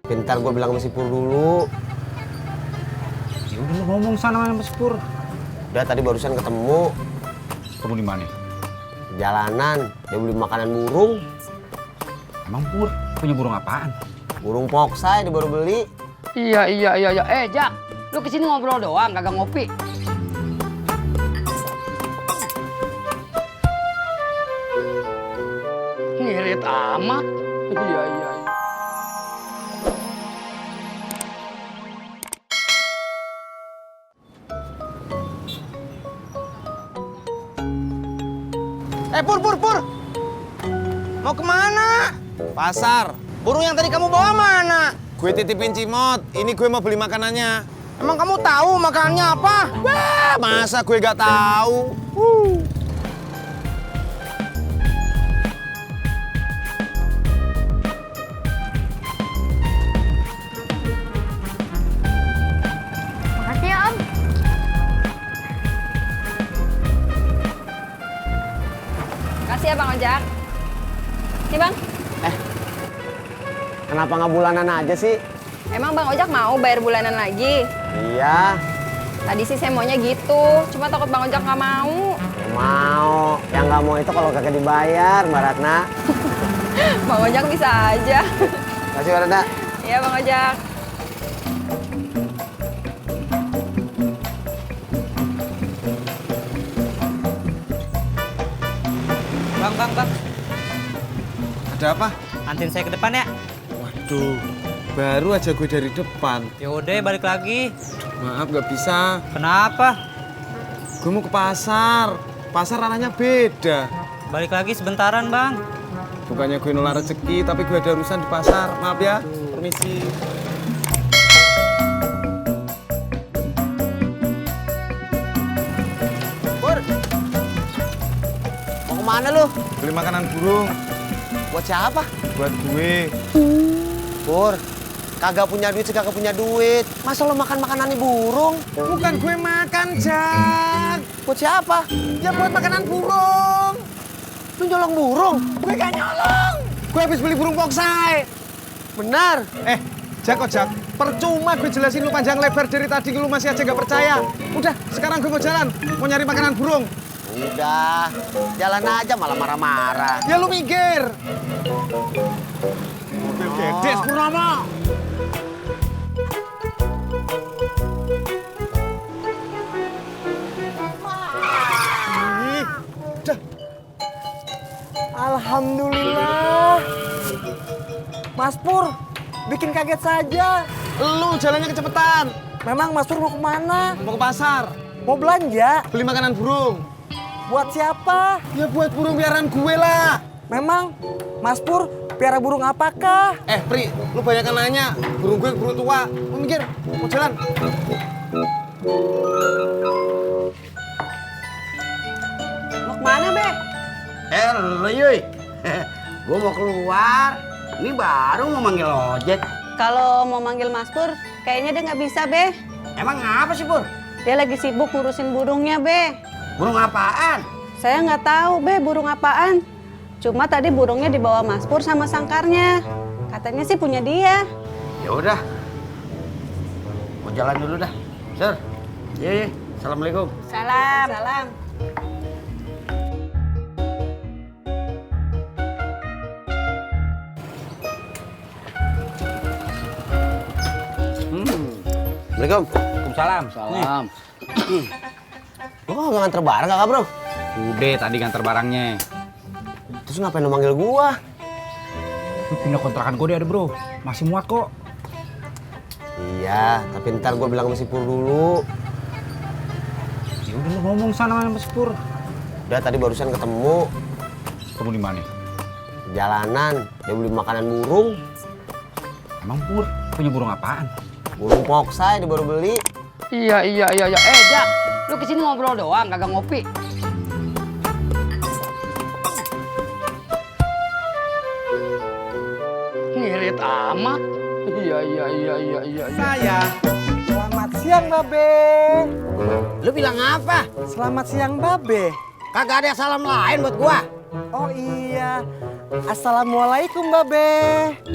Pintar gue bilang sama si Pur dulu. Ya udah lu ngomong sana sama si Pur. Udah tadi barusan ketemu. Ketemu di mana? Jalanan, dia beli makanan burung. Emang Pur punya burung apaan? Burung poksai dia baru beli. Iya. Jak, lu kesini ngobrol doang, kagak ngopi. Ngirit amat. Iya. Pur. Mau kemana? Pasar. Burung yang tadi kamu bawa mana? Gue titipin Cimot. Ini gue mau beli makanannya. Emang kamu tahu makanannya apa? Wah, masa gue gak tahu? Makasih ya, Om. Kasih ya Bang Ojak. Nih Bang, Kenapa nggak bulanan aja sih? emang Bang Ojak mau bayar bulanan lagi? Iya, Tadi sih saya maunya gitu, cuma takut Bang Ojak nggak mau. mau. Yang nggak mau itu kalau kagak dibayar, Mbak Ratna. Bang Ojak bisa aja. Kasih Mbak Ratna. Iya Bang Ojak. Bang. Ada apa? Anterin saya ke depan ya. Waduh, baru aja gue dari depan. Ya udah balik lagi. Maaf gak bisa. Kenapa? Gue mau ke pasar. Pasar arahnya beda. Balik lagi sebentaran, Bang. Bukannya gue nolak rezeki, tapi gue ada urusan di pasar. Maaf ya, permisi. Pur, mau kemana lu? Beli makanan burung Buat siapa? buat gue. Pur, kagak punya duit, kagak punya duit. Masa lo makan makanannya burung? Bukan gue makan, Jak. Buat siapa? Ya buat makanan burung. Lu nyolong burung? Gue gak nyolong. Gue habis beli burung poksai. Benar. Jak, percuma gue jelasin lu panjang lebar dari tadi lu masih aja gak percaya. Udah, sekarang gue mau jalan, mau nyari makanan burung. Udah, jalan aja malah marah-marah. Ya lu minggir. Mobil gede, Purnomo. Ih, udah. Alhamdulillah. Mas Pur, bikin kaget saja. Lu jalannya kecepetan. Memang Mas Pur mau kemana? Mau ke pasar, Mau belanja? beli makanan burung. Buat siapa? Ya buat burung piaraan gue lah. Memang Mas Pur piara burung apakah? Pri, lu banyak nanya. Burung gue burung tua. Mau minggir, mau jalan. Mau kemana, Be? Lu Yuy, gue mau keluar, ini baru mau manggil ojek. Kalau mau manggil Mas Pur, kayaknya dia nggak bisa, Be. Emang apa sih, Pur? Dia lagi sibuk ngurusin burungnya, Be. Burung apaan? Saya nggak tahu, Be, burung apaan. Cuma tadi burungnya dibawa Mas Pur sama sangkarnya. Katanya sih punya dia. Ya udah, mau jalan dulu dah. Sir, iya, assalamualaikum. Salam. Assalamualaikum. Waalaikumsalam. Salam. Lu kagak nganter barang kakak bro? Udah tadi nganter barangnya. Terus ngapain lu manggil gua? Lu pindah kontrakan gue deh ada bro. Masih muat kok. Iya, tapi ntar gua bilang sama si Pur dulu. Ya udah lu ngomong sana sama si Pur. Udah tadi barusan ketemu. Ketemu di mana? Jalanan, dia beli makanan burung. Emang Pur punya burung apaan? Burung poksai dia baru beli. Iya. Jak, lu kesini ngobrol doang, kagak ngopi. Ngirit amat. Iya. Saya. Selamat siang, Babe. Lu bilang apa? Selamat siang, Babe. Kagak ada salam lain buat gua. Oh iya. Assalamualaikum Mbak Be.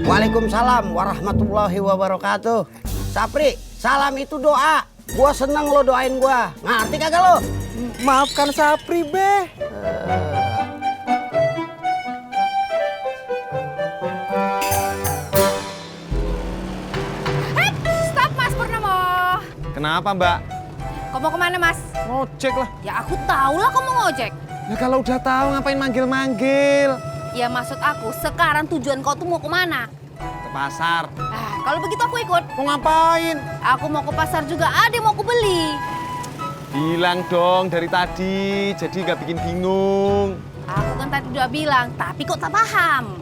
Waalaikumsalam warahmatullahi wabarakatuh. Sapri, salam itu doa. Gua seneng lo doain gua. Ngerti kagak lo? Maafkan Sapri Be. Stop Mas Purnomo. Kenapa Mbak? Kau mau kemana Mas? Ngojek lah. Ya aku tahu lah kau mau ngojek. Ya kalau udah tahu ngapain manggil-manggil? Ya maksud aku sekarang tujuan kau tuh mau kemana? Ke pasar. Ah, kalau begitu aku ikut. Mau ngapain? Aku mau ke pasar juga ada yang mau aku beli. Bilang dong dari tadi, jadi nggak bikin bingung. Aku kan tadi udah bilang, tapi kok tak paham.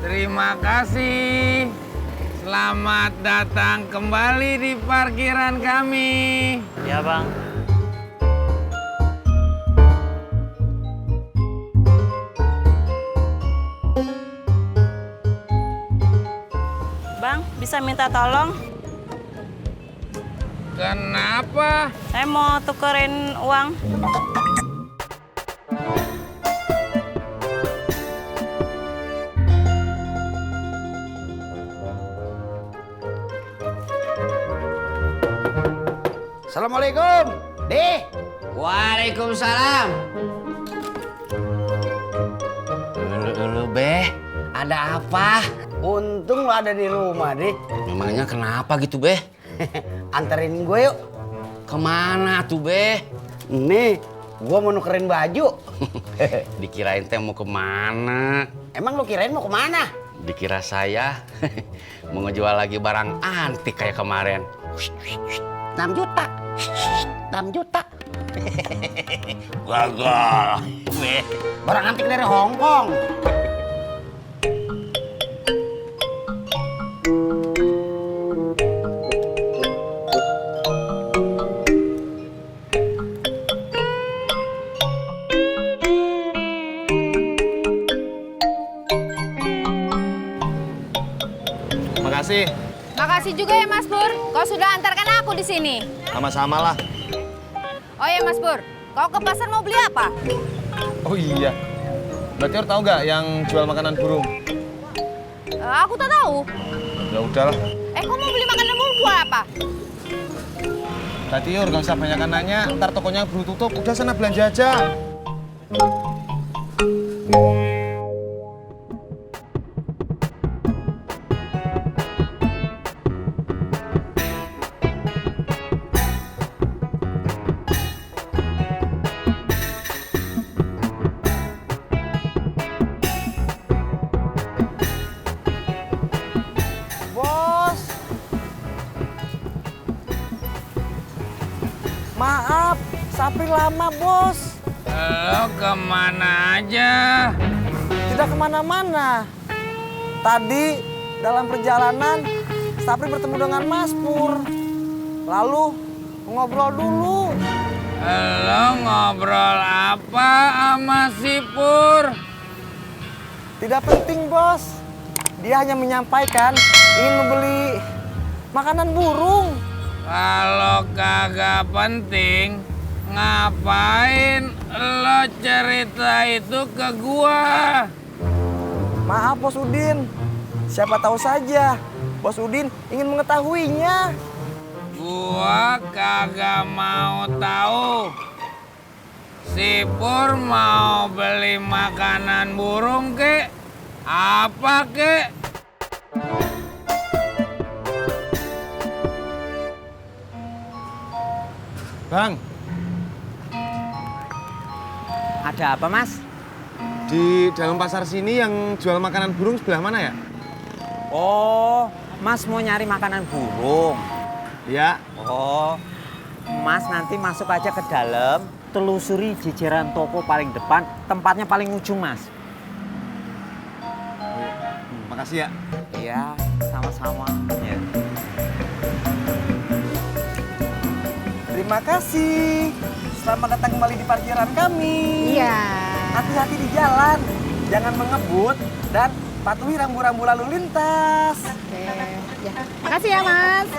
Terima kasih. Selamat datang kembali di parkiran kami. Ya bang. Bang, bisa minta tolong? Kenapa? Saya mau tukerin uang. Assalamualaikum. Deh. Waalaikumsalam. Lu Be, ada apa? Untung lo ada di rumah, Dik. Memangnya kenapa gitu, Be? Anterin gue yuk. Kemana tuh, Be? Nih, gue mau nukerin baju. Dikirain teh mau kemana? Emang lu kirain mau kemana? Dikira saya mau ngejual lagi barang antik kayak kemarin. 6 juta. 6 juta. Gagal. Be. Barang antik dari Hong Kong. Makasih. Makasih juga ya Mas Pur. Kau sudah antarkan aku di sini. Sama-sama lah. Oh ya Mas Pur, kau ke pasar mau beli apa? Oh iya. Berarti Or tahu nggak yang jual makanan burung? Aku tak tahu. Ya udahlah. Kau mau beli makanan burung buat apa? Tadi Or nggak usah banyak nanya. Ntar tokonya buru tutup. Udah sana belanja aja. Bos. Maaf, Sapri lama bos. Lo kemana aja? Tidak kemana-mana. Tadi dalam perjalanan Sapri bertemu dengan Mas Pur. Lalu ngobrol dulu. Lo ngobrol apa sama si Pur? Tidak penting bos. Dia hanya menyampaikan ingin membeli makanan burung. Kalau kagak penting, ngapain lo cerita itu ke gua? Maaf Bos Udin. Siapa tahu saja Bos Udin ingin mengetahuinya. Gua kagak mau tahu. Si Pur mau beli makanan burung kek? Apa kek? Bang, Ada apa mas? di dalam pasar sini yang jual makanan burung sebelah mana ya? Oh, mas mau nyari makanan burung. Ya. Oh, mas nanti masuk aja ke dalam, telusuri jajaran toko paling depan, tempatnya paling ujung mas. Makasih ya. Iya, sama-sama. Ya. Terima kasih. Selamat datang kembali di parkiran kami. Iya. Hati-hati di jalan. Jangan mengebut dan patuhi rambu-rambu lalu lintas. Oke, ya. Makasih ya, Mas.